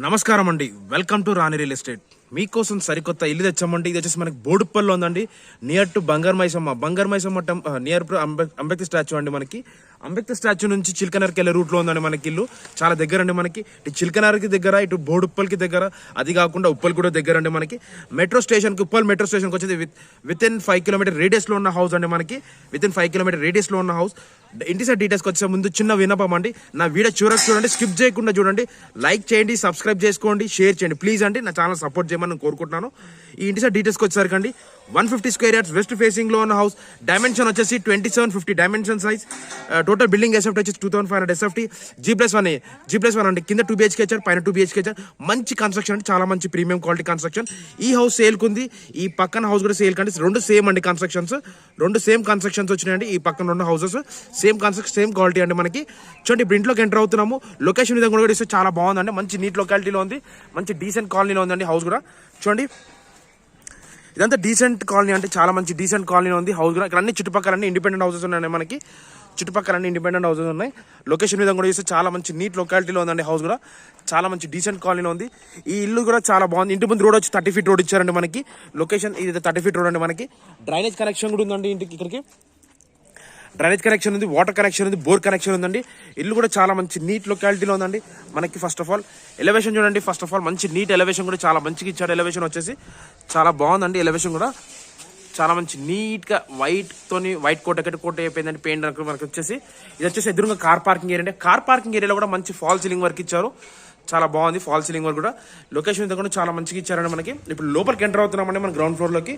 నమస్కారం అండి. Welcome to Rani real estate. మీకోసం సరికొత్త ఇల్లు తెచ్చామండి. ఇది వచ్చేసి మనకి బోడుప్పల్లో ఉందండి, నియర్ టు బంగారు Maisamma near to Ambedkar statue అండి. మనకి అంబేద్కర్ స్టాచ్యూ నుంచి చిల్కనర్కి వెళ్ళే రూట్లో ఉందండి మనకి ఇల్లు. చాలా దగ్గర అండి మనకి. ఇటు చిల్కనర్కి దగ్గర, ఇటు బోడుప్పల్కి దగ్గర, అది కాకుండా ఉప్పల్ కూడా దగ్గర అండి మనకి. మెట్రో స్టేషన్కి, ఉప్పల్ మెట్రో స్టేషన్కి వచ్చేది విత్ ఇన్ 5 కిలోమీటర్ రేడియస్లో ఉన్న హౌస్ అండి మనకి. విత్ ఇన్ 5 కిలోమీటర్ రేడియస్లో ఉన్న హౌస్. ఇంటి సైడ్ డీటెయిల్స్కి వచ్చే ముందు చిన్న విన్నపం అండి, నా వీడియో చివరకు చూడండి, స్కిప్ చేయకుండా చూడండి, లైక్ చేయండి, సబ్స్క్రైబ్ చేసుకోండి, షేర్ చేయండి ప్లీజ్ అండి. నా ఛానల్ సపోర్ట్ చేయమని నేను కోరుకుంటున్నాను. ఈ ఇంటి సైడ్ డీటెయిల్స్కి వచ్చేసరికి అండి 150 స్క్వేర్ యార్డ్స్ వెస్ట్ ఫేసింగ్లో ఉన్న హౌస్. డైమెన్షన్ వచ్చేసి 2750 dimension size. Total building SFT వచ్చేసి 2500 ఎస్ఎఫ్టీ. G+1 అండి. కింద 2 BHK ఇచ్చారు, పైన 2 BHK ఇచ్చారు. మంచి కన్స్ట్రక్షన్ అండి, చాలా మంచి ప్రీమియం క్వాలిటీ కన్స్ట్రక్షన్. ఈ హౌస్ సేల్కి ఉంది, ఈ పక్కన హౌస్ కూడా సేల్ కండి. రెండు సేమ్ అండి కన్స్ట్రక్షన్స్, రెండు సేమ్ కన్స్ట్రక్షన్స్ వచ్చినాయండి. ఈ పక్కన రెండు houses same construction, same quality అండి మనకి. చూడండి, ఇప్పుడు ఇంట్లోకి ఎంటర్ అవుతున్నాము. లొకేషన్ విధంగా కూడా ఇస్తే చాలా బాగుందండి, మంచి నీట్ లొకాలిటీలో ఉంది, మంచి డీసెంట్ కాలనీలో ఉందండి హౌస్ కూడా. చూడండి, ఇదంతా డీసెంట్ కాలనీ అంటే చాలా మంచి డీసెంట్ కాలనీలో ఉంది హౌస్ కూడా. ఇక్కడ అన్ని చుట్టుపక్కల అన్ని ఇండిపెండెంట్ హౌసెస్ ఉన్నాయి మనకి. చుట్టుపక్కల అన్ని ఇండిపెండెంట్ హౌసెస్ ఉన్నాయి. లొకేషన్ విధంగా కూడా చూస్తే చాలా మంచి నీట్ లొకాలిటీలో ఉందండి హౌస్ కూడా. చాలా మంచి డీసెంట్ కాలనీలో ఉంది. ఈ ఇల్లు కూడా చాలా బాగుంది. ఇంటి ముందు రోడ్ వచ్చి 30 feet రోడ్ ఇచ్చారండి మనకి. లొకేషన్ ఇది 30 feet రోడ్ అండి మనకి. డ్రైనేజ్ కనెక్షన్ కూడా ఉందండి ఇంటికి. ఇక్కడికి డ్రైనేజ్ కనెక్షన్ ఉంది, వాటర్ కనెక్షన్ ఉంది, బోర్ కనెక్షన్ ఉందండి. ఇల్లు కూడా చాలా మంచి నీట్ లొకాలిటీలో ఉందండి మనకి. ఫస్ట్ ఆఫ్ ఆల్ ఎలివేషన్ చూడండి. ఫస్ట్ ఆఫ్ ఆల్ మంచి నీట్ ఎలివేషన్ కూడా చాలా మంచిగా ఇచ్చాడు. ఎలివేషన్ వచ్చేసి చాలా బాగుందండి. ఎలివేషన్ కూడా చాలా మంచి నీట్గా వైట్ కోట అయిపోయిందండి పెయింట్ మనకి వచ్చేసి. ఇది వచ్చేసి ఎదురుగా car parking area. Car parking ఏరియాలో కూడా మంచి ఫాల్ సీలింగ్ వర్క్ ఇచ్చారు, చాలా బాగుంది ఫాల్ సీలింగ్ వర్క్ కూడా. లొకేషన్ కూడా చాలా మంచిగా ఇచ్చారండి మనకి. ఇప్పుడు లోపలికి ఎంటర్ అవుతున్నామండి మనం గ్రౌండ్ ఫ్లోర్లోకి.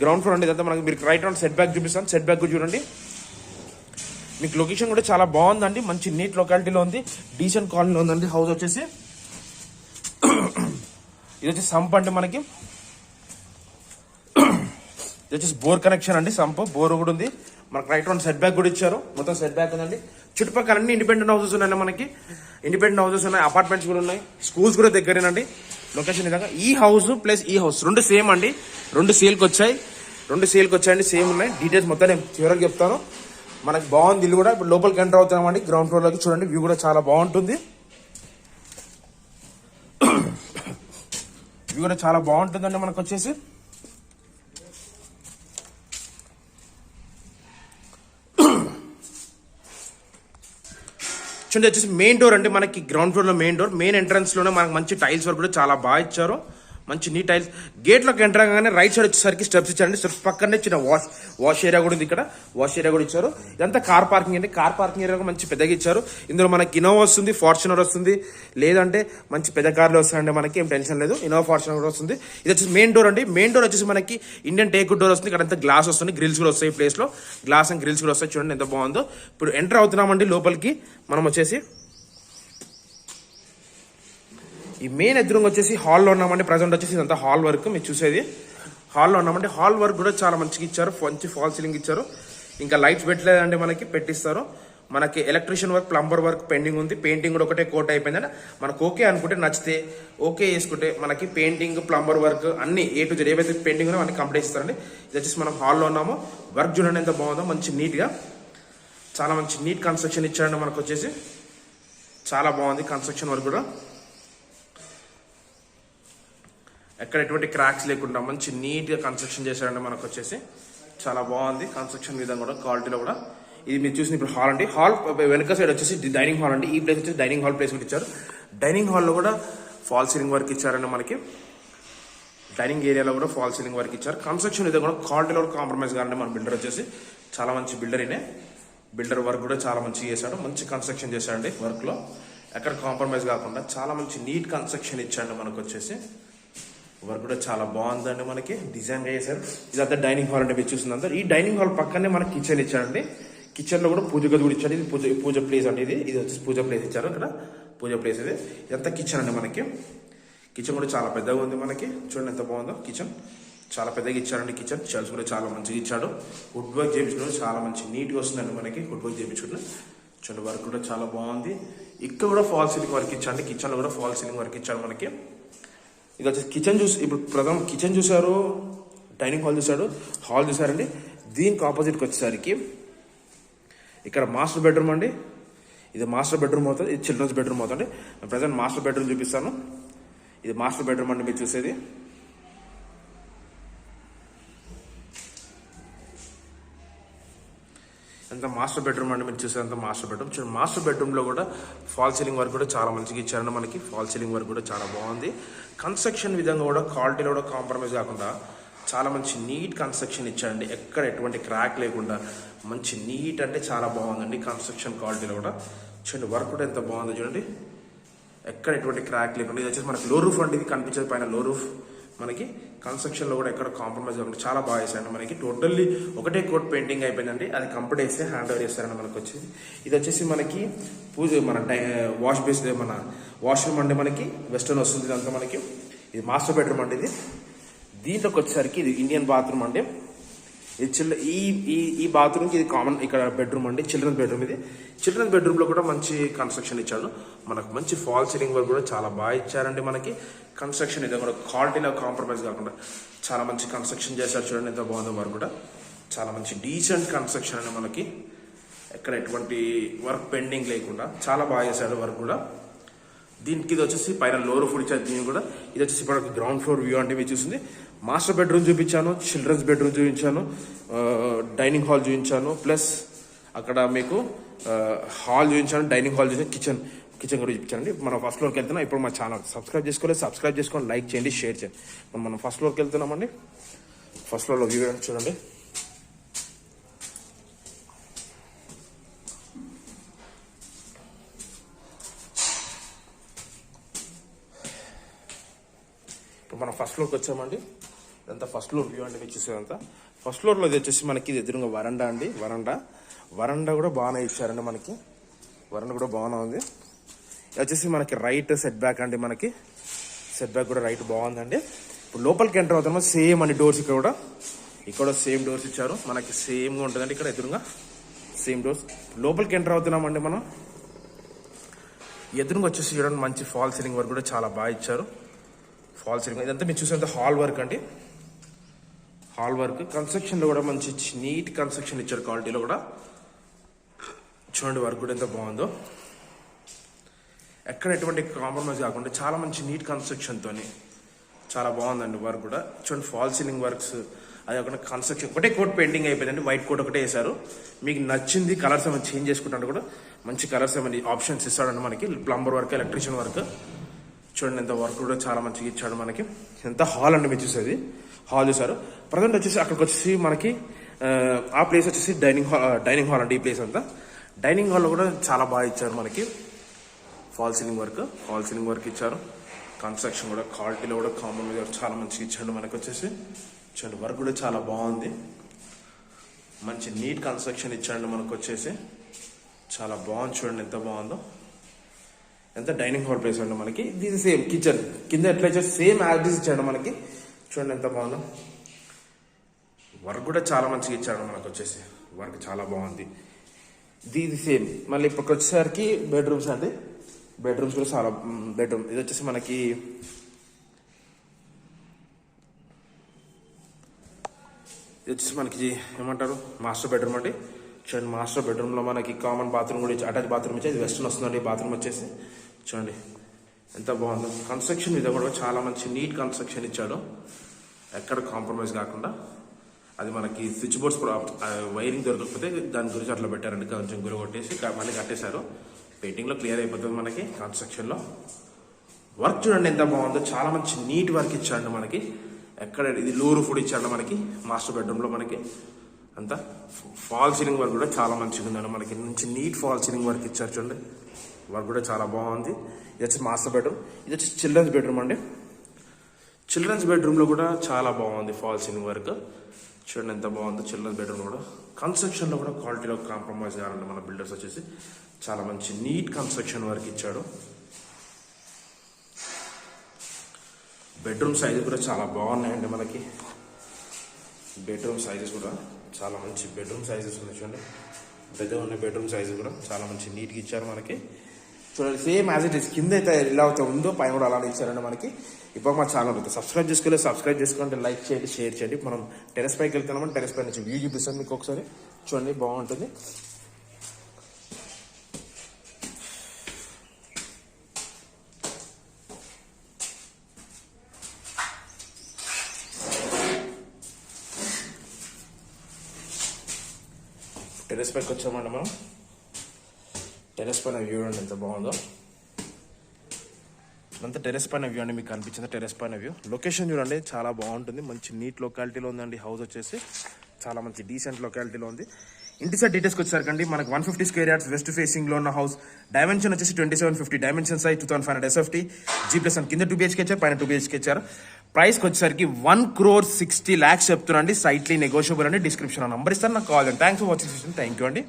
గ్రౌండ్ ఫ్లోర్ అండి ఇదంతా. మనకి మీరు రైట్ రౌండ్ సెట్ బ్యాక్ చూపిస్తాను. సెట్ బ్యాక్ చూడండి, మీకు లొకేషన్ కూడా చాలా బాగుందండి, మంచి నీట్ లొకాలిటీలో ఉంది, డీసెంట్ కాలనీలో ఉందండి హౌస్ వచ్చేసి. ఇది వచ్చేసి సంప్ అండి మనకి. ఇది వచ్చేసి బోర్ కనెక్షన్ అండి, సంప్ బోర్ కూడా ఉంది మనకి. రైట్ రౌండ్ సెట్ బ్యాక్ కూడా ఇచ్చారు, మొత్తం సెట్ బ్యాక్ ఉందండి. చుట్టుపక్కల అన్ని ఇండిపెండెంట్ హౌసెస్ ఉన్నాయి మనకి. ఇండిపెండెంట్ హౌసెస్ ఉన్నాయి, అపార్ట్మెంట్స్ కూడా ఉన్నాయి, స్కూల్స్ కూడా దగ్గరేనండి. లొకేషన్ విధంగా ఈ హౌస్ ప్లస్ ఈ హౌస్ రెండు సేమ్ అండి. రెండు సేల్కి వచ్చాయండి, సేమ్ ఉన్నాయి. డీటెయిల్స్ మొత్తం నేను చివరికి చెప్తాను. మనకి బాగుంది ఇల్లు కూడా. ఇప్పుడు లోపలికి ఎంటర్ అవుతున్నామండి గ్రౌండ్ ఫ్లోర్ లోకి. చూడండి, వ్యూ కూడా చాలా బాగుంటుంది. వ్యూ కూడా చాలా బాగుంటుందండి మనకు వచ్చేసి. చూడండి, వచ్చేసి మెయిన్ డోర్ అండి మనకి. గ్రౌండ్ ఫ్లోర్ లో మెయిన్ డోర్, మెయిన్ ఎంట్రన్స్ లోనే మనకి మంచి టైల్స్ వర్క్ కూడా చాలా బాగా ఇచ్చారు, మంచి నీట్ టైల్స్. గేట్ లోకి ఎంటర్ అవగానే రైట్ సైడ్ వచ్చేసరికి స్టెప్స్ ఇచ్చారండి. స్టెప్స్ పక్కనే చిన్న వాష్ ఏరియా కూడా ఉంది. ఇక్కడ వాష్ ఏరియా కూడా ఇచ్చారు. ఇదంతా కార్ పార్కింగ్ అండి. కార్ పార్కింగ్ ఏరియా మంచి పెద్దగా ఇచ్చారు. ఇందులో మనకి ఇన్నోవా వస్తుంది, ఫార్చునర్ వస్తుంది, లేదంటే మంచి పెద్ద కార్లు వస్తాయండి మనకి. ఏం టెన్షన్ లేదు, ఇన్నోవా ఫార్చునర్ కూడా వస్తుంది. ఇది వచ్చేసి మెయిన్ డోర్ అండి. మెయిన్ డోర్ వచ్చేసి మనకి ఇండియన్ టేక్ డోర్ వస్తుంది. ఇక్కడ అంతా గ్లాస్ వస్తుంది, గ్రిల్స్ కూడా వస్తాయి. ప్లేస్ లో గ్లాస్ అండ్ గ్రిల్స్ కూడా వస్తాయి. చూడండి ఎంత బాగుందో. ఇప్పుడు ఎంటర్ అవుతున్నామండి లోపలికి మనం వచ్చేసి. ఈ మెయిన్ ఎదురుగా వచ్చేసి హాల్లో ఉన్నామండి. ప్రజెంట్ వచ్చేసి ఇదంతా హాల్ వర్క్ మీరు చూసేది. హాల్లో ఉన్నామండి. హాల్ వర్క్ కూడా చాలా మంచిగా ఇచ్చారు, మంచి ఫాల్ సీలింగ్ ఇచ్చారు. ఇంకా లైట్స్ పెట్టలేదండి మనకి, పెట్టిస్తారు. మనకి electrician work, plumber work pending ఉంది. పెయింటింగ్ కూడా ఒకటే కోట్ అయిపోయిందండి. మనకు ఓకే అనుకుంటే, నచ్చితే ఓకే చేసుకుంటే మనకి పెయింటింగ్, ప్లంబర్ వర్క్ అన్ని ఏ టు జెడ్ ఏవైతే పెయింటింగ్ ఉన్నాయో అన్ని కంప్లీట్ ఇస్తారండి. ఇది వచ్చేసి మనం హాల్లో ఉన్నాము. వర్క్ చూడండి ఎంత బాగుందో, మంచి నీట్గా, చాలా మంచి నీట్ కన్స్ట్రక్షన్ ఇచ్చారండి మనకు వచ్చేసి. చాలా బాగుంది కన్స్ట్రక్షన్ వర్క్ కూడా. ఎక్కడ ఎటువంటి క్రాక్స్ లేకుండా మంచి నీట్గా కన్స్ట్రక్షన్ చేశారండి మనకు వచ్చేసి. చాలా బాగుంది కన్స్ట్రక్షన్ విధంగా కూడా, క్వాలిటీలో కూడా. ఇది మీరు చూసిన ఇప్పుడు హాల్ అండి. హాల్ వెనక సైడ్ వచ్చేసి డైనింగ్ హాల్ అండి. ఈ ప్లేస్ వచ్చేసి డైనింగ్ హాల్ ప్లేస్ కూడా ఇచ్చారు. డైనింగ్ హాల్లో కూడా ఫాల్ సీలింగ్ వర్క్ ఇచ్చారండి మనకి. డైనింగ్ ఏరియాలో కూడా ఫాల్ సీలింగ్ వర్క్ ఇచ్చారు. కన్స్ట్రక్షన్ విధంగా కూడా క్వాలిటీలో కూడా కాంప్రమైజ్ కాదండి. మన బిల్డర్ వచ్చేసి చాలా మంచి బిల్డర్. బిల్డర్ వర్క్ కూడా చాలా మంచిగా చేశాడు, మంచి కన్స్ట్రక్షన్ చేశాడండి వర్క్లో. ఎక్కడ కాంప్రమైజ్ కాకుండా చాలా మంచి నీట్ కన్స్ట్రక్షన్ ఇచ్చాడు మనకు వచ్చేసి. వర్క్ కూడా చాలా బాగుందండి మనకి, డిజైన్ చేశారు. ఇదంతా డైనింగ్ హాల్ అంటే మీరు చూస్తుందంతా. ఈ డైనింగ్ హాల్ పక్కనే మనకి కిచెన్ ఇచ్చారండి. కిచెన్ లో కూడా పూజ గది కూడా ఇచ్చాడు. ఇది పూజ ప్లేస్ అండి. ఇది వచ్చేసి పూజ ప్లేస్ ఇచ్చారు. ఇక్కడ పూజ ప్లేస్ ఇది. ఇదంతా కిచెన్ అండి మనకి. కిచెన్ కూడా చాలా పెద్దగా ఉంది మనకి. చూడండి ఎంత బాగుందో కిచెన్, చాలా పెద్దగా ఇచ్చారండి కిచెన్. షెల్ఫ్స్ కూడా చాలా మంచిగా ఇచ్చాడు. వుడ్ వర్క్ చేయించుకుంటే చాలా మంచి నీట్గా వస్తుందండి మనకి. వుడ్ వర్క్ చేయించుకుంటే చూడండి, వర్క్ కూడా చాలా బాగుంది. ఇక్కడ కూడా ఫాల్ సీలింగ్ వర్క్ ఇచ్చాడు. కిచెన్ లో కూడా ఫాల్ సీలింగ్ వర్క్ ఇచ్చాడు మనకి. ఇది వచ్చేసి కిచెన్ ఇప్పుడు ప్రధానం కిచెన్ చూసారు, డైనింగ్ హాల్ చూసాడు, హాల్ చూసారండి. దీనికి ఆపోజిట్కి వచ్చేసరికి ఇక్కడ మాస్టర్ బెడ్రూమ్ అండి. ఇది మాస్టర్ బెడ్రూమ్ అవుతుంది, ఇది చిల్డ్రన్స్ బెడ్రూమ్ అవుతుంది. ప్రజెంట్ మాస్టర్ బెడ్రూమ్ చూపిస్తాను. ఇది మాస్టర్ బెడ్రూమ్ అండి మీరు చూసేది. ఎంత మాస్టర్ బెడ్రూమ్ అండి మీరు చూసేంత మాస్టర్ బెడ్రూమ్. చూడండి మాస్టర్ బెడ్రూమ్లో కూడా ఫాల్ సీలింగ్ వర్క్ కూడా చాలా మంచిగా ఇచ్చారండి మనకి. ఫాల్ సీలింగ్ వర్క్ కూడా చాలా బాగుంది. కన్స్ట్రక్షన్ విధంగా కూడా క్వాలిటీలో కూడా కాంప్రమైజ్ కాకుండా చాలా మంచి నీట్ కన్స్ట్రక్షన్ ఇచ్చారండి. ఎక్కడ ఎటువంటి క్రాక్ లేకుండా మంచి నీట్ అంటే చాలా బాగుందండి కన్స్ట్రక్షన్ క్వాలిటీలో కూడా. చూడండి వర్క్ కూడా ఎంత బాగుందో చూడండి, ఎక్కడ ఎటువంటి క్రాక్ లేకుండా. ఇది వచ్చేసి మనకి లో రూఫ్ అండి, ఇది కనిపించేది పైన లో రూఫ్. మనకి కన్స్ట్రక్షన్లో కూడా ఎక్కడ కాంప్రమైజ్ కాకుండా చాలా బాగా వేసారండి మనకి. టోటల్లీ ఒకటే కోట్ పెయింటింగ్ అయిపోయిందండి, అది కంప్లీట్ వేస్తే హ్యాండ్ ఓవర్ చేస్తారండి మనకు వచ్చేసి. ఇది వచ్చేసి మనకి మన వాష్ బేస్ మన వాష్రూమ్ అండి మనకి వెస్టర్న్ వస్తుంది ఇదంతా మనకి. ఇది మాస్టర్ బెడ్రూమ్ అండి. ఇది దీంట్లోకి వచ్చేసరికి ఇది ఇండియన్ బాత్రూమ్ అండి. ఇది ఈ బాత్రూమ్కి ఇది కామన్ ఇక్కడ బెడ్రూమ్ అండి, చిల్డ్రన్స్ బెడ్రూమ్. ఇది చిల్డ్రన్స్ బెడ్రూమ్లో కూడా మంచి కన్స్ట్రక్షన్ ఇచ్చాడు మనకు. మంచి ఫాల్ సీలింగ్ వర్క్ కూడా చాలా బాగా ఇచ్చారండి మనకి. కన్స్ట్రక్షన్ ఇది కూడా క్వాలిటీలో కాంప్రమైజ్ కాకుండా చాలా మంచి కన్స్ట్రక్షన్ చేశారు. చూడండి ఎంత బాగుందో వర్క్ కూడా. చాలా మంచి డీసెంట్ కన్స్ట్రక్షన్ అండి మనకి, ఎక్కడ ఎటువంటి వర్క్ పెండింగ్ లేకుండా చాలా బాగా చేశాడు వర్క్ కూడా. దీనికి ఇది వచ్చేసి పైన లోవర్ ఫ్లోర్ ఇచ్చారు. దీనికి కూడా ఇది వచ్చేసి ఇప్పుడు గ్రౌండ్ ఫ్లోర్ వ్యూ అంటే మీరు చూసింది. మాస్టర్ బెడ్రూమ్ చూపించాను, చిల్డ్రన్స్ బెడ్రూమ్ చూపించాను, డైనింగ్ హాల్ చూపించాను, ప్లస్ అక్కడ మీకు హాల్ చూపించాను, డైనింగ్ హాల్ చూపించాను, కిచెన్ కూడా చూపించానండి. మనం ఫస్ట్ ఫ్లోర్కి వెళ్తున్నాం. ఇప్పుడు మా ఛానల్ సబ్స్క్రైబ్ చేసుకోలేదు, సబ్స్క్రైబ్ చేసుకోండి, లైక్ చేయండి, షేర్ చేయండి. మనం ఫస్ట్ ఫ్లోర్కి వెళ్తున్నామండి. ఫస్ట్ ఫ్లోర్లో వ్యూ చూడండి. ఇప్పుడు మనం ఫస్ట్ ఫ్లోర్కి వచ్చామండి. ఇదంతా ఫస్ట్ ఫ్లోర్ వ్యూ అండి మీరు చూసేదంతా. ఫస్ట్ ఫ్లోర్లో ఇది వచ్చేసి మనకి ఇది ఎదురుగా వరండా అండి. వరండా కూడా బాగానే ఇచ్చారండి మనకి. వరండా కూడా బాగానే ఉంది. ఇది వచ్చేసి మనకి రైట్ సెట్ బ్యాక్ అండి మనకి. సెట్ బ్యాక్ కూడా రైట్ బాగుందండి. ఇప్పుడు లోపలికి ఎంటర్ అవుతామో సేమ్ అండి డోర్స్ ఇక్కడ సేమ్ డోర్స్ ఇచ్చారు మనకి. సేమ్గా ఉంటుందండి ఇక్కడ ఎదురుగా సేమ్ డోర్స్. లోపలికి ఎంటర్ అవుతున్నామండి మనం. ఎదురుగా వచ్చేసి చూడండి మంచి ఫాల్ సీలింగ్ వర్క్ కూడా చాలా బాగా ఇచ్చారు. ఫాల్ సీలింగ్ ఇదంతా మీరు చూసేంత హాల్ వర్క్ అండి. హాల్ వర్క్ కన్స్ట్రక్షన్లో కూడా మంచి నీట్ కన్స్ట్రక్షన్ ఇచ్చారు క్వాలిటీలో కూడా. చూడండి వర్క్ కూడా ఎంత బాగుందో, ఎక్కడ ఎటువంటి కాంప్రమైజ్ కాకుండా చాలా మంచి నీట్ కన్స్ట్రక్షన్తో చాలా బాగుందండి వర్క్ కూడా. చూడండి ఫాల్ సీలింగ్ వర్క్స్ అది ఒక కన్స్ట్రక్షన్ ఒకటే కోట్ పెయింటింగ్ అయిపోయిందండి. వైట్ కోట్ ఒకటే వేశారు. మీకు నచ్చింది కలర్స్ ఏమైనా చేంజ్ చేసుకుంటే కూడా మంచి కలర్స్ ఏమైనా ఆప్షన్స్ ఇస్తాడండి మనకి. Plumber work, electrician work. చూడండి ఎంత వర్క్ కూడా చాలా మంచిగా ఇచ్చాడు మనకి. ఎంత హాల్ అండి మీరు చూసేది. హాల్ చూసారు. ప్రజెంట్ వచ్చేసి అక్కడికి వచ్చేసి మనకి ఆ ప్లేస్ వచ్చేసి డైనింగ్ హాల్ అండి. ఈ ప్లేస్ అంతా డైనింగ్ హాల్లో కూడా చాలా బాగా ఇచ్చారు మనకి. ఫాల్ సీలింగ్ వర్క్ ఇచ్చారు. కన్స్ట్రక్షన్ కూడా క్వాలిటీలో కూడా కామన్ చాలా మంచిగా ఇచ్చాడు మనకి వచ్చేసి. చూడండి వర్క్ కూడా చాలా బాగుంది. మంచి నీట్ కన్స్ట్రక్షన్ ఇచ్చాడు మనకు వచ్చేసి. చాలా బాగుంది. చూడండి ఎంత బాగుందో. ఎంత డైనింగ్ హాల్ ప్లేస్ అండి మనకి. ఇది సేమ్ కిచెన్ కింద ఎట్లా ఇచ్చారు సేమ్ యాక్టిస్ ఇచ్చాడు మనకి. చూడండి ఎంత బాగుందో. వర్క్ కూడా చాలా మంచిగా ఇచ్చాడు మనకు వచ్చేసి. వర్క్ చాలా బాగుంది. ఇది సేమ్ మళ్ళీ ఇప్పటికి వచ్చేసరికి బెడ్రూమ్స్ అండి. బెడ్రూమ్స్ కూడా చాలా బెడ్రూమ్. ఇది వచ్చేసి మనకి ఏమంటారు మాస్టర్ బెడ్రూమ్ అండి. చూడండి మాస్టర్ బెడ్రూమ్లో మనకి కామన్ బాత్రూమ్ కూడా అటాచ్ బాత్రూమ్ ఇచ్చి ఇది వెస్టర్న్ వస్తుందండి. బాత్రూమ్ వచ్చేసి చూడండి ఎంత బాగుందో. కన్స్ట్రక్షన్ ఇది కూడా చాలా మంచి నీట్ కన్స్ట్రక్షన్ ఇచ్చాడు, ఎక్కడ కాంప్రమైజ్ కాకుండా. అది మనకి స్విచ్ బోర్డ్స్ కూడా వైరింగ్ దొరకకపోతే దాని గురించి అట్లా పెట్టారండి. కొంచెం గురి కొట్టేసి మళ్ళీ కట్టేశారు. పెయింటింగ్లో క్లియర్ అయిపోతుంది మనకి. కన్స్ట్రక్షన్లో వర్క్ చూడండి ఎంత బాగుందో. చాలా మంచి నీట్ వర్క్ ఇచ్చాడు మనకి. ఎక్కడ ఇది లో రూఫ్ కూడా ఇచ్చాడు మనకి మాస్టర్ బెడ్రూమ్లో మనకి. అంతా ఫాల్ సీలింగ్ వర్క్ కూడా చాలా మంచిగా ఉందండి మనకి. మంచి నీట్ ఫాల్ సీలింగ్ వర్క్ ఇచ్చారు చూడండి. వర్క్ కూడా చాలా బాగుంది. ఇది వచ్చి మాస్టర్ బెడ్రూమ్. ఇది వచ్చి చిల్డ్రన్స్ బెడ్రూమ్ అండి. చిల్డ్రన్స్ బెడ్రూమ్లో కూడా చాలా బాగుంది ఫాల్ సీలింగ్ వర్క్. చూడండి ఎంత బాగుందో. చిల్డ్రన్స్ బెడ్రూమ్ కూడా కన్స్ట్రక్షన్లో కూడా క్వాలిటీలో కాంప్రమైజ్ కావాలండి మన బిల్డర్స్ వచ్చేసి. చాలా మంచి నీట్ కన్స్ట్రక్షన్ వర్క్ ఇచ్చాడు. బెడ్రూమ్ సైజు కూడా చాలా బాగున్నాయండి మనకి. బెడ్రూమ్ సైజెస్ కూడా చాలా మంచి బెడ్రూమ్ సైజెస్ ఉన్నాయి చూడండి. పెద్ద ఉన్న బెడ్రూమ్ సైజు కూడా చాలా మంచి నీట్గా ఇచ్చారు మనకి. చూడండి సేమ్ యాజ్ ఇట్ ఇస్ కింద అయితే ఎలా అయితే ఉందో పైన కూడా అలానే ఇచ్చారండి మనకి. ఇప్పుడు మా ఛానల్ అయితే సబ్స్క్రైబ్ చేసుకోండి, లైక్ చేయండి, షేర్ చేయండి. మనం టెరెస్ పైకి వెళ్తున్నామని టెరెస్ పై నుంచి వ్యూ చూపిస్తాను మీకు ఒకసారి. చూడండి బాగుంటుంది. టెరెస్ పైకి వచ్చామండి మనం. టెరెస్ పైన వ్యూ అండి ఎంత బాగుందో. అంతా టెరెస్ పైన వ్యూ అండి, మీకు కనిపించింది టెరెస్ పైన వ్యూ. లొకేషన్ చూడండి చాలా బాగుంటుంది, మంచి నీట్ లొకాలిటీలో ఉందండి. హౌస్ వచ్చేసి చాలా మంచి డీసెంట్ లొకాలిటీలో ఉంది. ఇంటి సైడ్ డీటెయిల్స్కి వచ్చేసరికి మనకు 150 స్క్వేర్ యార్డ్స్ వెస్ట్ ఫేసింగ్లో ఉన్న హౌస్. డైమెన్షన్ వచ్చేసి 2750, డైమెన్షన్ సైజ్ 2500 SFT, G+1 కింద 2 BHK ఇచ్చారు, పైన 2 BHK ఇచ్చారు. ప్రైస్కి వచ్చేసరికి 1,60,00,000 చెప్తున్నాండి. సైట్లీ నెగోషియబుల్ అండి. డిస్క్రిప్షన్ నంబర్ ఇస్తాను, నాకు కాల్ చేయండి. Thanks for watching. Thank you అండి.